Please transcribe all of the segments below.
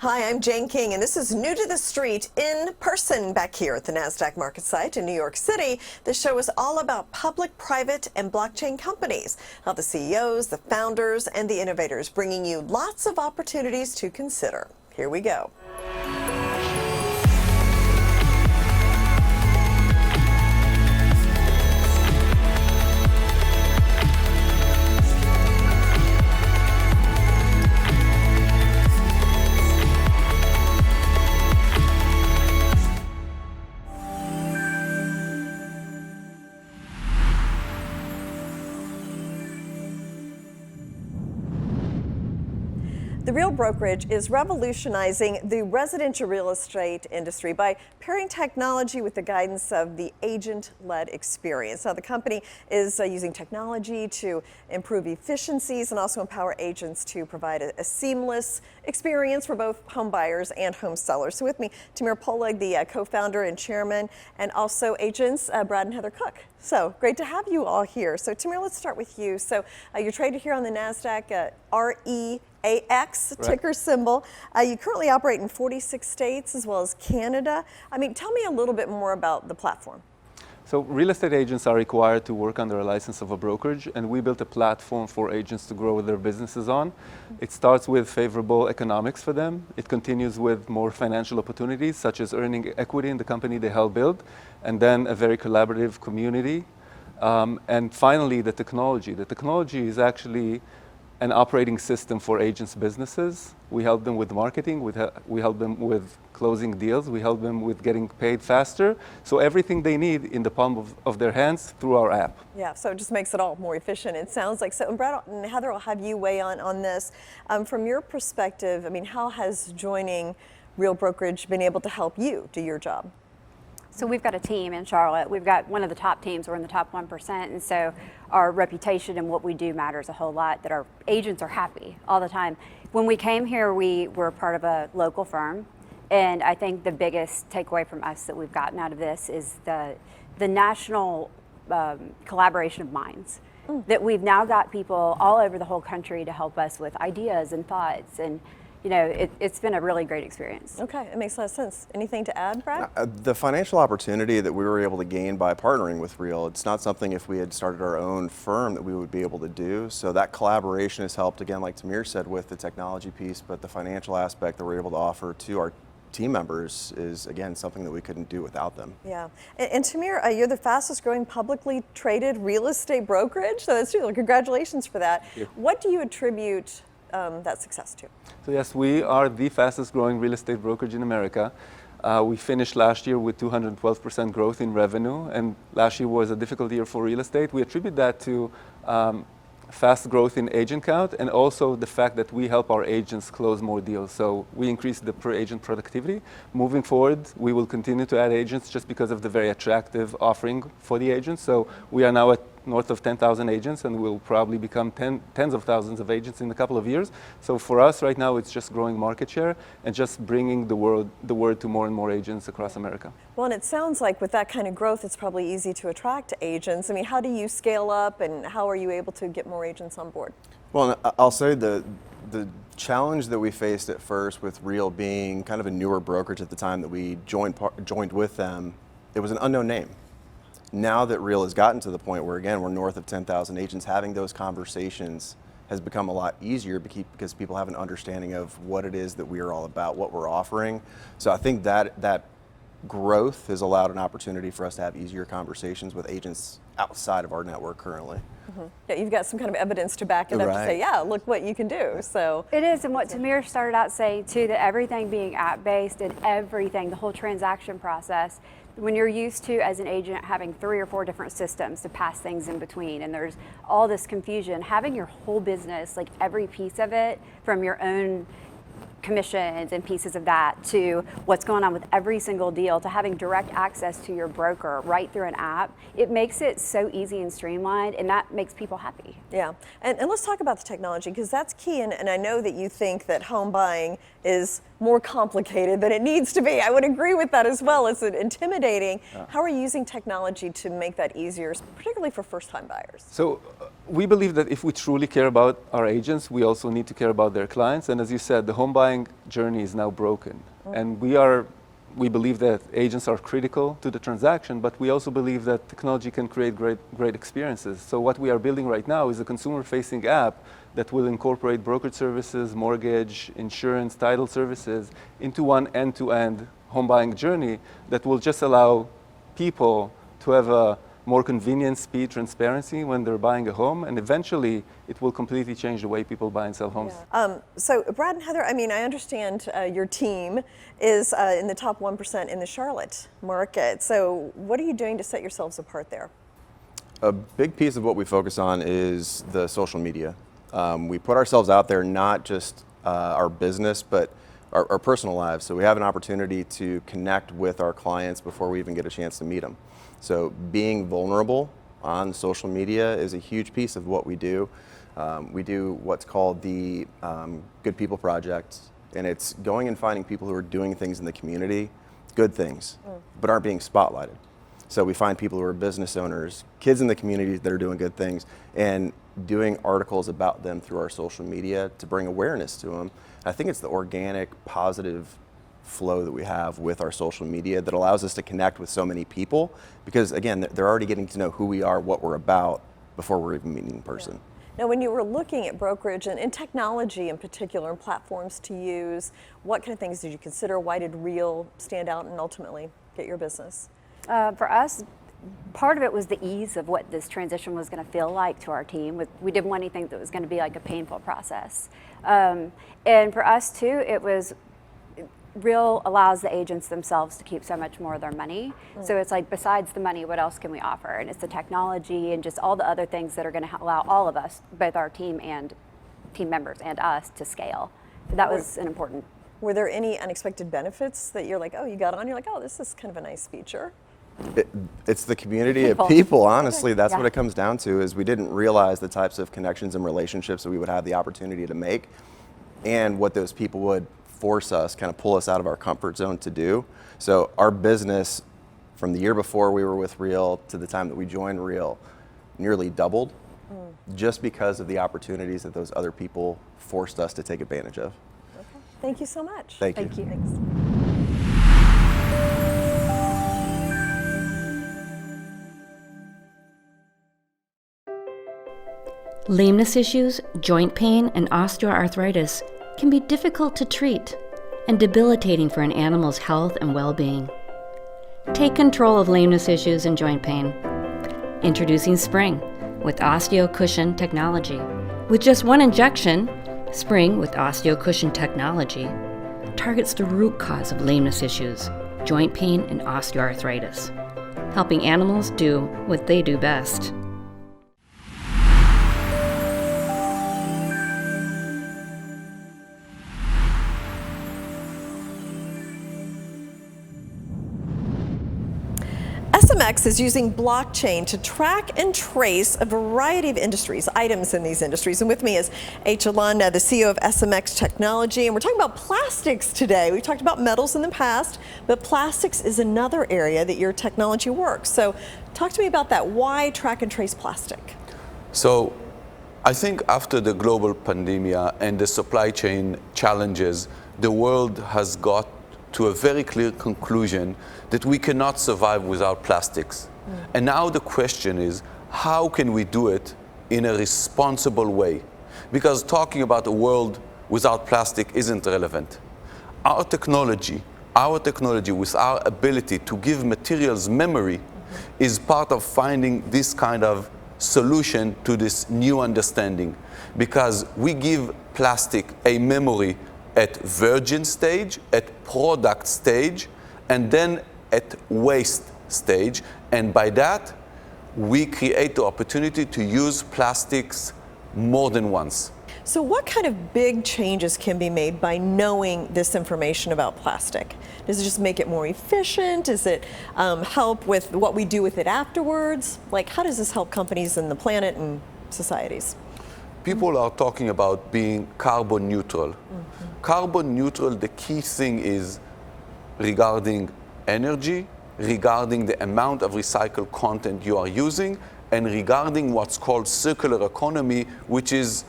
Hi, I'm Jane King, and this is New to the Street in person back here at the NASDAQ market site in New York City. This show is all about public, private, and blockchain companies, how the CEOs, the founders, and the innovators bringing you lots of opportunities to consider. Here we go. The Real Brokerage is revolutionizing the residential real estate industry by pairing technology with the guidance of the agent-led experience. Now, the company is using technology to improve efficiencies and also empower agents to provide a seamless experience for both home buyers and home sellers. So with me, Tamir, Poleg, the co-founder and chairman, and also agents Brad and Heather Cook. So great to have you all here. So Tamir, let's start with you. So you're traded here on the NASDAQ, REAX ticker symbol. You currently operate in 46 states as well as Canada. I mean, tell me a little bit more about the platform. So real estate agents are required to work under a license of a brokerage, and we built a platform for agents to grow their businesses on. It starts with favorable economics for them. It continues with more financial opportunities, such as earning equity in the company they help build, and then a very collaborative community. And finally, the technology. The technology is actually an operating system for agents' businesses. We help them with marketing, we help them with closing deals, we help them with getting paid faster. So everything they need in the palm of their hands through our app. Yeah, so it just makes it all more efficient, it sounds like. So, and Brad and Heather, I'll have you weigh on this. From your perspective, I mean, how has joining Real Brokerage been able to help you do your job? So we've got a team in Charlotte. We've got one of the top teams. We're in the top 1%. And so our reputation and what we do matters a whole lot, that our agents are happy all the time. When we came here, we were part of a local firm. And I think the biggest takeaway from us that we've gotten out of this is the national collaboration of minds. That we've now got people all over the whole country to help us with ideas and thoughts. And you know, it's been a really great experience. Okay, it makes a lot of sense. Anything to add, Brad? The financial opportunity that we were able to gain by partnering with Real, it's not something if we had started our own firm that we would be able to do. So that collaboration has helped, again, like Tamir said, with the technology piece, but the financial aspect that we're able to offer to our team members is, again, something that we couldn't do without them. Yeah, and Tamir, you're the fastest growing publicly traded real estate brokerage, so that's true. Congratulations for that. What do you attribute that success to? So yes, we are the fastest growing real estate brokerage in America. We finished last year with 212% growth in revenue, and last year was a difficult year for real estate. We attribute that to fast growth in agent count and also the fact that we help our agents close more deals. So we increase the per agent productivity. Moving forward, we will continue to add agents just because of the very attractive offering for the agents. So we are now at north of 10,000 agents, and we'll probably become tens of thousands of agents in a couple of years. So for us right now, it's just growing market share and just bringing the word to more and more agents across America. Well, and it sounds like with that kind of growth, it's probably easy to attract agents. I mean, how do you scale up, and how are you able to get more agents on board? Well, I'll say the challenge that we faced at first with Real being kind of a newer brokerage at the time that we joined with them, it was an unknown name. Now that Real has gotten to the point where, again, we're north of 10,000 agents, having those conversations has become a lot easier because people have an understanding of what it is that we are all about, what we're offering. So I think that growth has allowed an opportunity for us to have easier conversations with agents outside of our network currently. Yeah, you've got some kind of evidence to back it up to say, yeah, look what you can do. So it is, and what Tamir started out saying too, that everything being app-based and everything, the whole transaction process, when you're used to, as an agent, having 3 or 4 different systems to pass things in between, and there's all this confusion, having your whole business, like every piece of it, from your own commissions and pieces of that to what's going on with every single deal to having direct access to your broker right through an app, it makes it so easy and streamlined, and that makes people happy. Yeah, and let's talk about the technology, because that's key, and I know that you think that home buying is more complicated than it needs to be. I would agree with that as well. It's intimidating. How are you using technology to make that easier, particularly for first-time buyers? So We believe that if we truly care about our agents, we also need to care about their clients. And as you said, the home buying journey is now broken. And we believe that agents are critical to the transaction, but we also believe that technology can create great experiences. So what we are building right now is a consumer-facing app that will incorporate brokerage services, mortgage, insurance, title services into one end-to-end home buying journey that will just allow people to have a more convenient, speed, transparency when they're buying a home, and eventually it will completely change the way people buy and sell homes. Yeah. So Brad and Heather, I mean, I understand your team is in the top 1% in the Charlotte market. So what are you doing to set yourselves apart there? A big piece of what we focus on is the social media. We put ourselves out there, not just our business, but our personal lives. So we have an opportunity to connect with our clients before we even get a chance to meet them. So being vulnerable on social media is a huge piece of what we do. We do what's called the Good People Project, and it's going and finding people who are doing things in the community, good things, but aren't being spotlighted. So we find people who are business owners, kids in the community that are doing good things, and doing articles about them through our social media to bring awareness to them. I think it's the organic, positive flow that we have with our social media that allows us to connect with so many people, because again, they're already getting to know who we are, what we're about, before we're even meeting in person. Yeah. Now, when you were looking at brokerage and technology in particular and platforms to use, what kind of things did you consider? Why did Real stand out and ultimately get your business? For us, part of it was the ease of what this transition was going to feel like to our team. We didn't want anything that was going to be like a painful process. And for us too, it was Real allows the agents themselves to keep so much more of their money. So it's like, besides the money, what else can we offer? And it's the technology and just all the other things that are going to allow all of us, both our team and team members and us, to scale. So that was an important. Were there any unexpected benefits that you're like, oh, you got on, you're like, oh, this is kind of a nice feature? It's the community of people, honestly. That's Yeah. what it comes down to, is we didn't realize the types of connections and relationships that we would have the opportunity to make, and what those people would force us, kind of pull us out of our comfort zone to do. So our business, from the year before we were with Real to the time that we joined Real, nearly doubled, just because of the opportunities that those other people forced us to take advantage of. Okay. Thank you so much. Thank you. Thank you. Thanks. Lameness issues, joint pain, and osteoarthritis can be difficult to treat and debilitating for an animal's health and well-being. Take control of lameness issues and joint pain. Introducing Spring with OsteoCushion technology. With just one injection, Spring with OsteoCushion technology targets the root cause of lameness issues, joint pain, and osteoarthritis, helping animals do what they do best. SMX is using blockchain to track and trace a variety of industries, items in these industries. And with me is Alon, the CEO of SMX Technology. And we're talking about plastics today. We talked about metals in the past, but plastics is another area that your technology works. So talk to me about that. Why track and trace plastic? So I think after the global pandemic and the supply chain challenges, the world has got to a very clear conclusion that we cannot survive without plastics. And now the question is, how can we do it in a responsible way? Because talking about a world without plastic isn't relevant. Our technology with our ability to give materials memory is part of finding this kind of solution to this new understanding. Because we give plastic a memory at virgin stage, at product stage, and then at waste stage. And by that, we create the opportunity to use plastics more than once. So what kind of big changes can be made by knowing this information about plastic? Does it just make it more efficient? Does it help with what we do with it afterwards? Like, how does this help companies and the planet and societies? People are talking about being carbon neutral. Carbon neutral, the key thing is regarding energy, regarding the amount of recycled content you are using, and regarding what's called circular economy, which is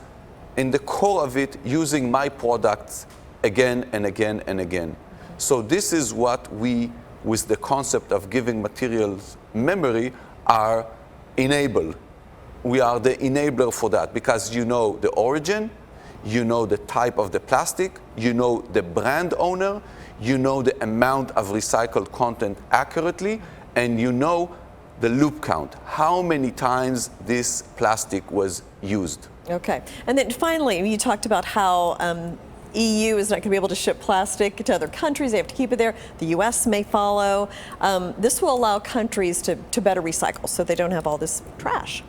in the core of it using my products again and again and again. So this is what we, with the concept of giving materials memory, are enable. We are the enabler for that because you know the origin, you know the type of the plastic, you know the brand owner, you know the amount of recycled content accurately, and you know the loop count, how many times this plastic was used. Okay. And then finally, you talked about how EU is not going to be able to ship plastic to other countries. They have to keep it there. The US may follow. This will allow countries to better recycle so they don't have all this trash.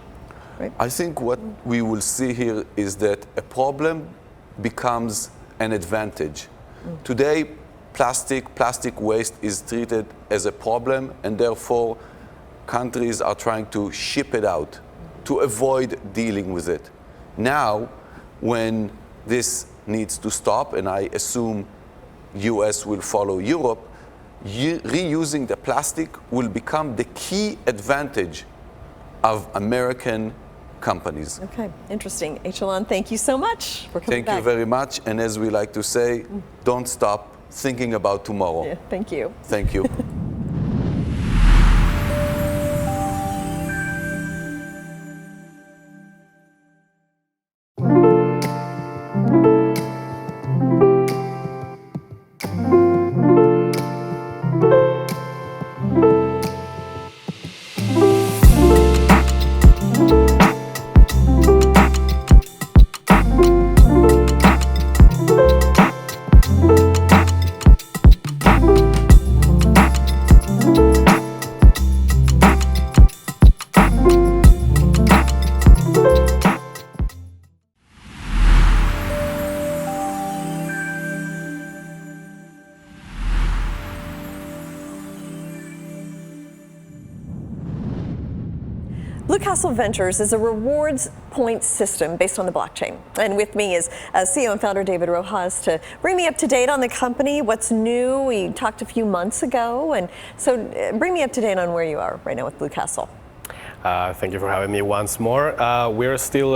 Right? I think what we will see here is that a problem becomes an advantage. Today, plastic waste is treated as a problem, and therefore countries are trying to ship it out to avoid dealing with it. Now, when this needs to stop, and I assume US will follow Europe, reusing the plastic will become the key advantage of American companies. Okay, interesting. Alon, thank you so much for coming back. Thank you very much, and as we like to say, don't stop thinking about tomorrow. Yeah, thank you. Thank you. Blue Castle Ventures is a rewards point system based on the blockchain. And with me is CEO and founder David Rojas to bring me up to date on the company, what's new. We talked a few months ago, and so bring me up to date on where you are right now with Blue Castle. Thank you for having me once more. We're still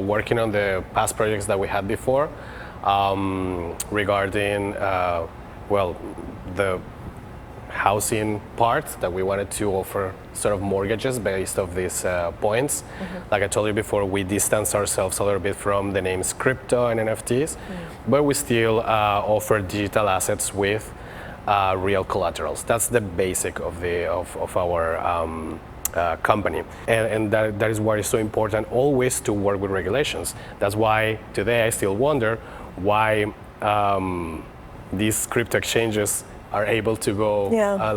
working on the past projects that we had before regarding, well, the housing part that we wanted to offer sort of mortgages based off these points. Like I told you before, we distance ourselves a little bit from the names crypto and NFTs, but we still offer digital assets with real collaterals. That's the basic of our company, and that is why it's so important always to work with regulations. That's why today I still wonder why these crypto exchanges are able to go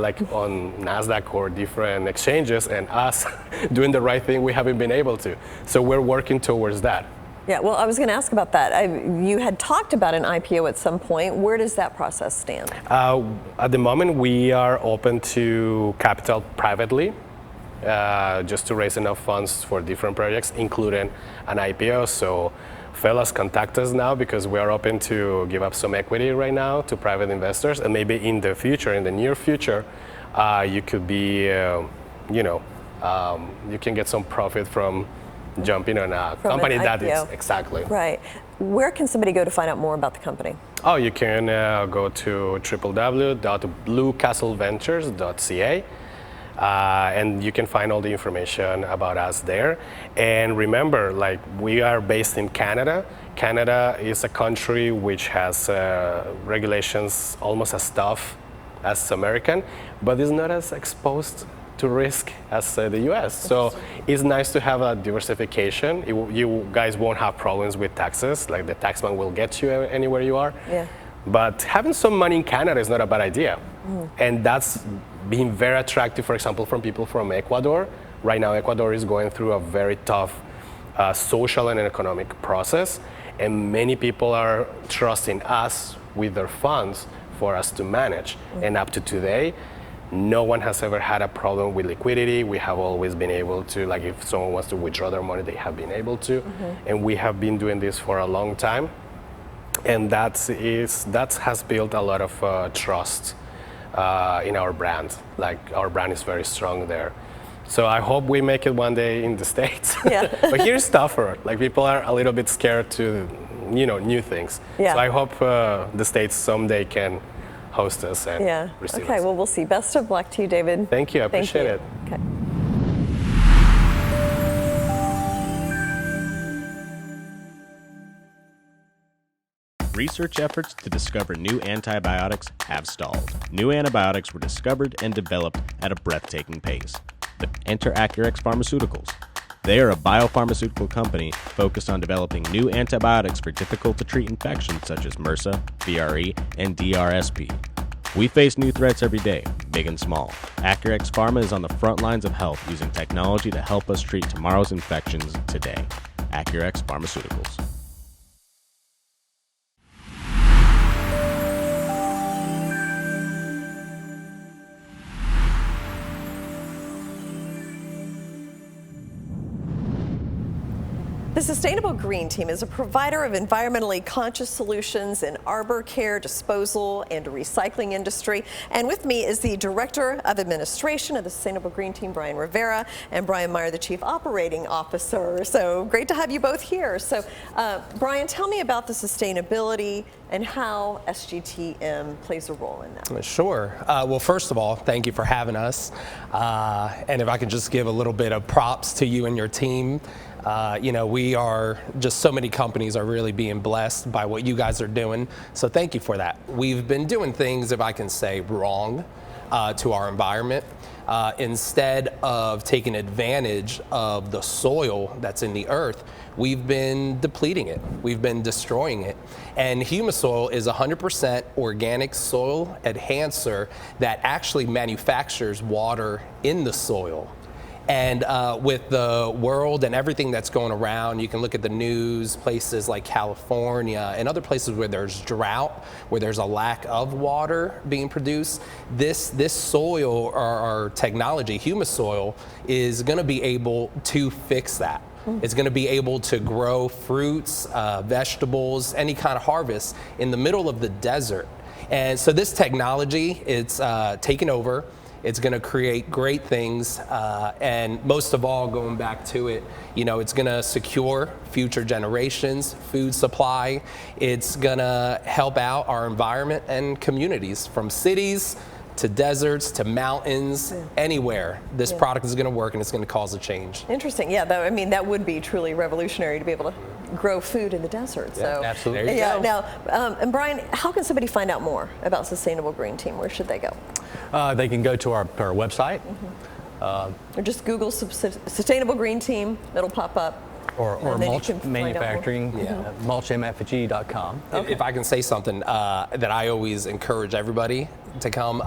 like on NASDAQ or different exchanges, and us doing the right thing, we haven't been able to. So we're working towards that. Yeah, well, I was going to ask about that. You had talked about an IPO at some point. Where does that process stand? At the moment, we are open to capital privately, just to raise enough funds for different projects, including an IPO. So fellas, contact us now, because we are open to give up some equity right now to private investors, and maybe in the future, in the near future, you could be, you can get some profit from jumping on a company that is exactly. Right. Where can somebody go to find out more about the company? Oh, you can go to www.bluecastleventures.ca. And you can find all the information about us there. And remember, like, we are based in Canada. Canada is a country which has regulations almost as tough as American, but is not as exposed to risk as the US. So it's nice to have a diversification. You guys won't have problems with taxes, like the taxman will get you anywhere you are. Yeah. But having some money in Canada is not a bad idea. And that's been very attractive, for example, from people from Ecuador. Right now, Ecuador is going through a very tough social and economic process, and many people are trusting us with their funds for us to manage. And up to today, no one has ever had a problem with liquidity. We have always been able to, like, if someone wants to withdraw their money, they have been able to. And we have been doing this for a long time. And that has built a lot of trust in our brand. Like, our brand is very strong there. So I hope we make it one day in the States. Yeah. But here's tougher. Like people are a little bit scared to, new things. Yeah. So I hope the States someday can host us and receive Okay, us. well, we'll see. Best of luck to you, David. Thank you, I Thank appreciate you. it. Okay. Research efforts to discover new antibiotics have stalled. New antibiotics were discovered and developed at a breathtaking pace. Enter Acurax Pharmaceuticals. They are a biopharmaceutical company focused on developing new antibiotics for difficult-to-treat infections such as MRSA, VRE, and DRSP. We face new threats every day, big and small. Acurax Pharma is on the front lines of health using technology to help us treat tomorrow's infections today. Acurax Pharmaceuticals. The Sustainable Green Team is a provider of environmentally conscious solutions in arbor care, disposal, and recycling industry. And with me is the Director of Administration of the Sustainable Green Team, Brian Rivera, and Brian Meier, the Chief Operating Officer. So great to have you both here. So Brian, tell me about the sustainability and how SGTM plays a role in that. Sure. Well, first of all, thank you for having us. And if I could just give a little bit of props to you and your team. We are just so many companies are really being blessed by what you guys are doing. So thank you for that. We've been doing things, if I can say, wrong to our environment. Instead of taking advantage of the soil that's in the earth, we've been depleting it. We've been destroying it. And humus soil is 100% organic soil enhancer that actually manufactures water in the soil. And with the world and everything that's going around, you can look at the news, places like California and other places where there's drought, where there's a lack of water being produced. This soil or our technology, humus soil, is going to be able to fix that. It's going to be able to grow fruits, vegetables, any kind of harvest in the middle of the desert. And so this technology, it's taken over. It's going to create great things, and most of all, going back to it, it's going to secure future generations, food supply. It's going to help out our environment and communities, from cities to deserts to mountains, anywhere. This product is going to work, and it's going to cause a change. Interesting. Yeah, that would be truly revolutionary to be able to grow food in the desert. Yeah, so absolutely. There you go. Now, and Brian, how can somebody find out more about Sustainable Green Team? Where should they go? They can go to our website. Or just Google Sustainable Green Team. It'll pop up. Or mulch manufacturing, mulchmfg.com. If I can say something that I always encourage everybody to come,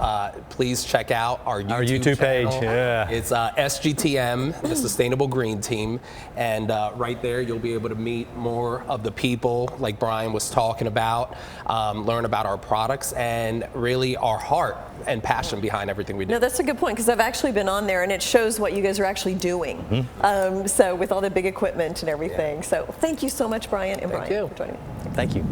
please check out our YouTube page. channel. Yeah. It's SGTM, the Sustainable Green Team, and right there you'll be able to meet more of the people like Brian was talking about, learn about our products, and really our heart and passion behind everything we do. No, that's a good point, because I've actually been on there and it shows what you guys are actually doing. So with all the big equipment and everything. So thank you so much, Brian and Brian, for joining me. Thank you.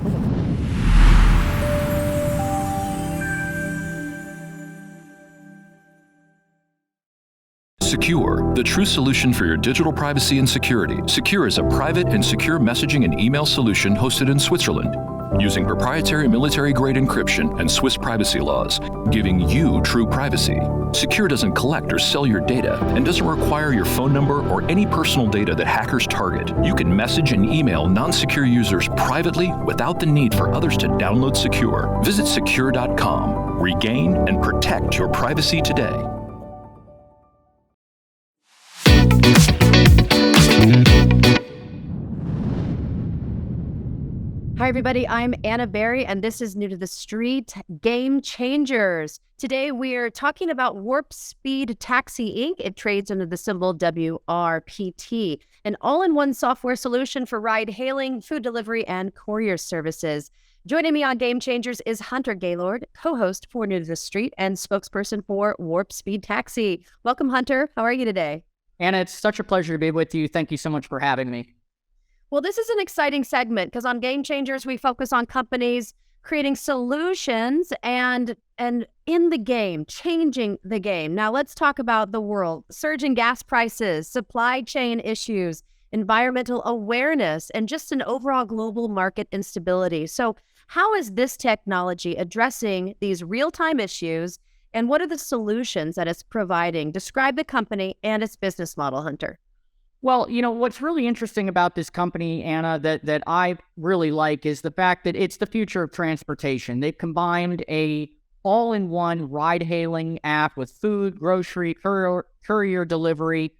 Secure, the true solution for your digital privacy and security. Secure is a private and secure messaging and email solution hosted in Switzerland, using proprietary military-grade encryption and Swiss privacy laws, giving you true privacy. Secure doesn't collect or sell your data and doesn't require your phone number or any personal data that hackers target. You can message and email non-secure users privately without the need for others to download Secure. Visit secure.com. Regain and protect your privacy today. Hi, everybody. I'm Anna Berry, and this is New to the Street Game Changers. Today, we're talking about Warp Speed Taxi Inc. It trades under the symbol WRPT, an all-in-one software solution for ride-hailing, food delivery, and courier services. Joining me on Game Changers is Hunter Gaylord, co-host for New to the Street and spokesperson for Warp Speed Taxi. Welcome, Hunter. How are you today? Anna, it's such a pleasure to be with you. Thank you so much for having me. Well, this is an exciting segment because on Game Changers, we focus on companies creating solutions and in the game, changing the game. Now let's talk about the world. Surging gas prices, supply chain issues, environmental awareness, and just an overall global market instability. So how is this technology addressing these real-time issues, and what are the solutions that it's providing? Describe the company and its business model, Hunter. Well, what's really interesting about this company, Anna, that I really like is the fact that it's the future of transportation. They've combined a all-in-one ride-hailing app with food, grocery, courier delivery.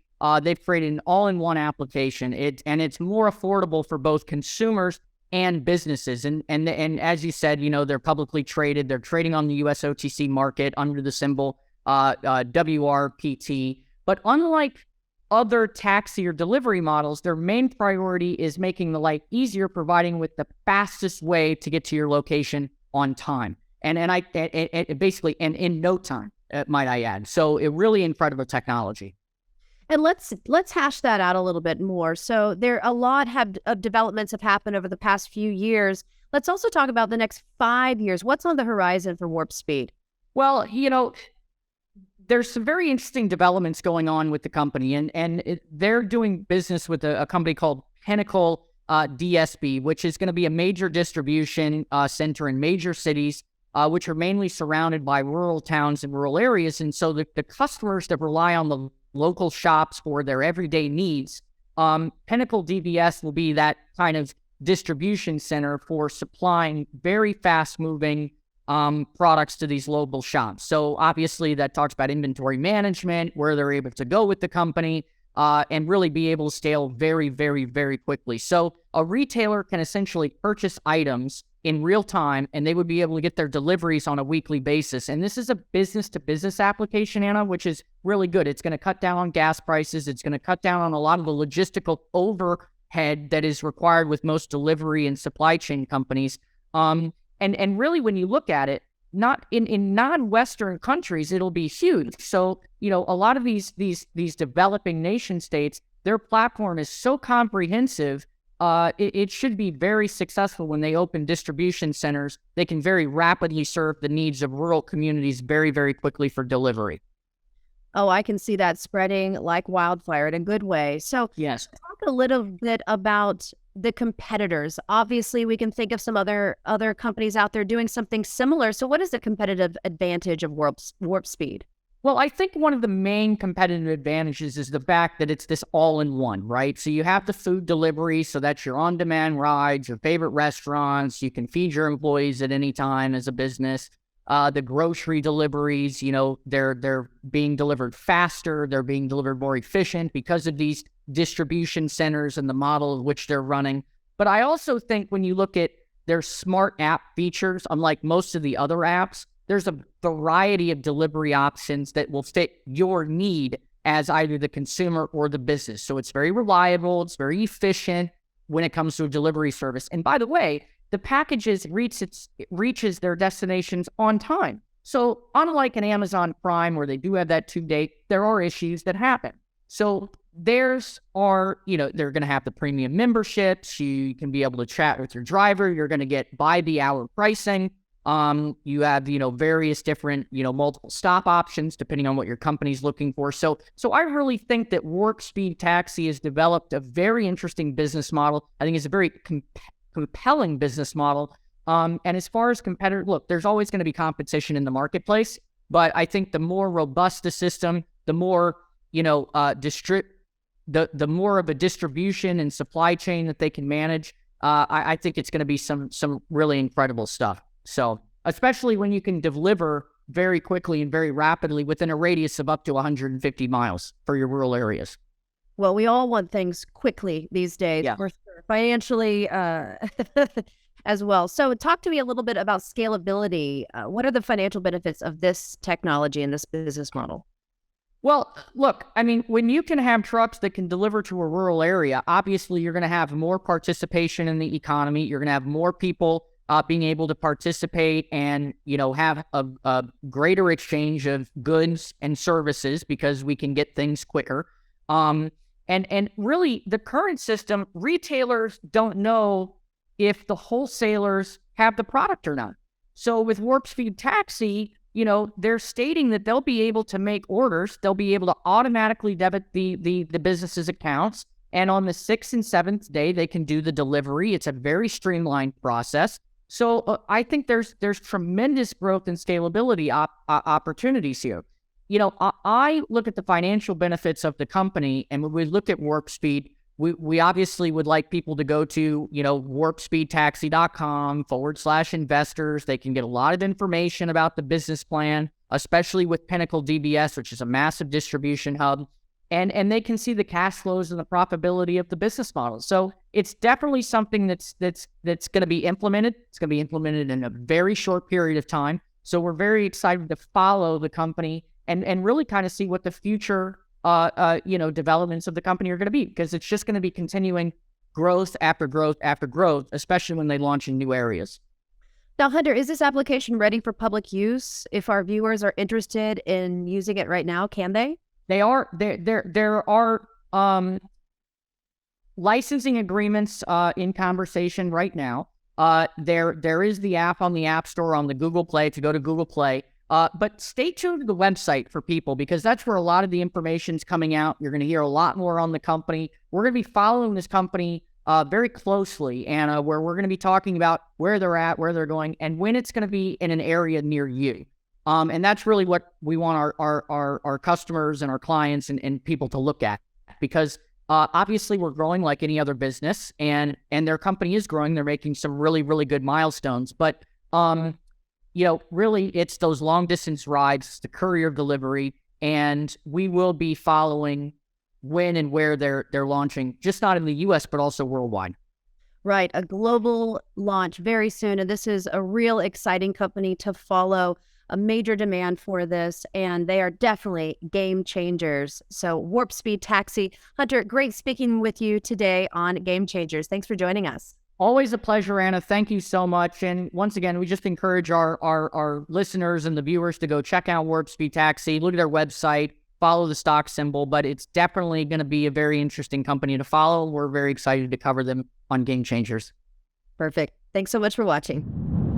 They've created an all-in-one application. It's more affordable for both consumers and businesses. And as you said, they're publicly traded. They're trading on the US OTC market under the symbol WRPT. But unlike other taxi or delivery models, their main priority is making the life easier, providing with the fastest way to get to your location on time. And basically in no time, might I add. So it really incredible technology. And let's hash that out a little bit more. So there a lot of developments have happened over the past few years. Let's also talk about the next 5 years. What's on the horizon for Warp Speed? Well, there's some very interesting developments going on with the company, and they're doing business with a company called Pinnacle DSB, which is going to be a major distribution center in major cities, which are mainly surrounded by rural towns and rural areas. And so the customers that rely on the local shops for their everyday needs, Pinnacle DBS will be that kind of distribution center for supplying very fast-moving products to these local shops. So obviously that talks about inventory management, where they're able to go with the company, and really be able to scale very, very, very quickly. So a retailer can essentially purchase items in real time, and they would be able to get their deliveries on a weekly basis. And this is a business-to-business application, Anna, which is really good. It's going to cut down on gas prices. It's going to cut down on a lot of the logistical overhead that is required with most delivery and supply chain companies. And really, when you look at it, not in non-Western countries, it'll be huge. So, a lot of these developing nation states, their platform is so comprehensive, it should be very successful when they open distribution centers. They can very rapidly serve the needs of rural communities very, very quickly for delivery. Oh, I can see that spreading like wildfire in a good way. So yes, talk a little bit about the competitors. Obviously, we can think of some other companies out there doing something similar. So what is the competitive advantage of Warp Speed? Well, I think one of the main competitive advantages is the fact that it's this all-in-one, right? So you have the food delivery, so that's your on-demand rides, your favorite restaurants. You can feed your employees at any time as a business. The grocery deliveries, they're being delivered faster. They're being delivered more efficient because of these distribution centers and the model of which they're running. But I also think when you look at their smart app features, unlike most of the other apps, there's a variety of delivery options that will fit your need as either the consumer or the business. So it's very reliable. It's very efficient when it comes to a delivery service. And by the way, the packages reaches their destinations on time. So unlike an Amazon Prime where they do have that 2 day, there are issues that happen. So they're going to have the premium memberships. You can be able to chat with your driver. You're going to get by the hour pricing. You have, various different, multiple stop options depending on what your company's looking for. So I really think that Warp Speed Taxi has developed a very interesting business model. I think it's a very compelling business model. And as far as competitors, look, there's always going to be competition in the marketplace, but I think the more robust the system, the more, the more of a distribution and supply chain that they can manage. I think it's going to be some really incredible stuff. So especially when you can deliver very quickly and very rapidly within a radius of up to 150 miles for your rural areas. Well, we all want things quickly these days, yeah. For sure, financially as well. So talk to me a little bit about scalability. What are the financial benefits of this technology and this business model? Well, look, I mean, when you can have trucks that can deliver to a rural area, obviously you're going to have more participation in the economy. You're going to have more people being able to participate and, have a greater exchange of goods and services because we can get things quicker. And really, the current system, retailers don't know if the wholesalers have the product or not. So with Warp Speed Taxi, you know, they're stating that they'll be able to make orders. They'll be able to automatically debit the business's accounts. And on the 6th and 7th day, they can do the delivery. It's a very streamlined process. So I think there's tremendous growth and scalability opportunities here. You know, I look at the financial benefits of the company, and when we look at Warp Speed, we obviously would like people to go to, you know, warpspeedtaxi.com/investors. They can get a lot of information about the business plan, especially with Pinnacle DBS, which is a massive distribution hub. And they can see the cash flows and the profitability of the business model. So it's definitely something that's going to be implemented. It's going to be implemented in a very short period of time. So we're very excited to follow the company and really kind of see what the future developments of the company are going to be, because it's just going to be continuing growth after growth after growth, especially when they launch in new areas. Now, Hunter, is this application ready for public use? If our viewers are interested in using it right now, can they? They are. There are licensing agreements in conversation right now. There is the app on the App Store, on the Google Play, if you go to Google Play. But stay tuned to the website for people, because that's where a lot of the information is coming out. You're going to hear a lot more on the company. We're going to be following this company very closely, and where we're going to be talking about where they're at, where they're going, and when it's going to be in an area near you. And that's really what we want our customers and our clients and people to look at, because obviously we're growing like any other business, and their company is growing. They're making some really, really good milestones. But, you know, really it's those long distance rides, the courier delivery, and we will be following when and where they're launching, just not in the US, but also worldwide. Right. A global launch very soon. And this is a real exciting company to follow. A major demand for this, and they are definitely game changers. So Warp Speed Taxi. Hunter, great speaking with you today on Game Changers. Thanks for joining us. Always a pleasure, Anna. Thank you so much. And once again, we just encourage our listeners and the viewers to go check out Warp Speed Taxi, look at their website, follow the stock symbol, but it's definitely going to be a very interesting company to follow. We're very excited to cover them on Game Changers. Perfect. Thanks so much for watching.